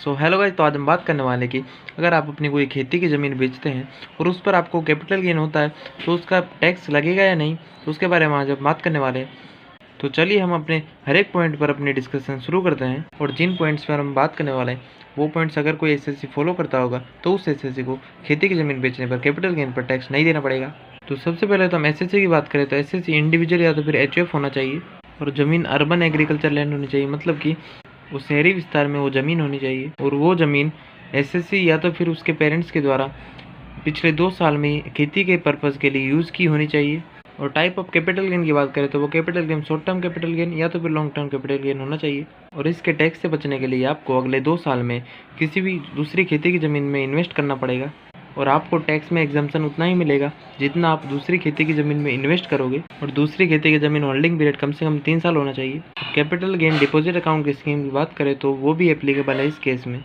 So hello guys, तो आज हम बात करने वाले हैं कि अगर आप अपनी कोई खेती की ज़मीन बेचते हैं और उस पर आपको कैपिटल गेन होता है तो उसका टैक्स लगेगा या नहीं, तो उसके बारे में आज हम बात करने वाले हैं। तो चलिए हम अपने हर एक पॉइंट पर अपनी डिस्कशन शुरू करते हैं। और जिन पॉइंट्स पर हम बात करने वाले हैं वो पॉइंट्स अगर कोई एसएससी फॉलो करता होगा तो उस एसएससी को खेती की ज़मीन बेचने पर कैपिटल गेन पर टैक्स नहीं देना पड़ेगा। तो सबसे पहले तो हम एसएससी की बात करें तो एसएससी इंडिविजुअल या तो फिर एचयूएफ होना चाहिए और ज़मीन अर्बन एग्रीकल्चर लैंड होनी चाहिए, मतलब कि वो शहरी विस्तार में वो ज़मीन होनी चाहिए और वो ज़मीन एसएससी या तो फिर उसके पेरेंट्स के द्वारा पिछले 2 साल में खेती के पर्पज़ के लिए यूज़ की होनी चाहिए। और टाइप ऑफ कैपिटल गेन की बात करें तो वो capital gain short term capital gain या तो फिर लॉन्ग टर्म कैपिटल गेन होना चाहिए। और इसके टैक्स से बचने के लिए आपको अगले 2 साल में किसी भी दूसरी खेती की ज़मीन में इन्वेस्ट करना पड़ेगा और आपको टैक्स में एग्जम्पशन उतना ही मिलेगा जितना आप दूसरी खेती की ज़मीन में इन्वेस्ट करोगे। और दूसरी खेती की ज़मीन होल्डिंग पीरियड कम से कम 3 साल होना चाहिए। कैपिटल गेन डिपॉजिट अकाउंट की स्कीम की बात करें तो वो भी एप्लीकेबल है इस केस में।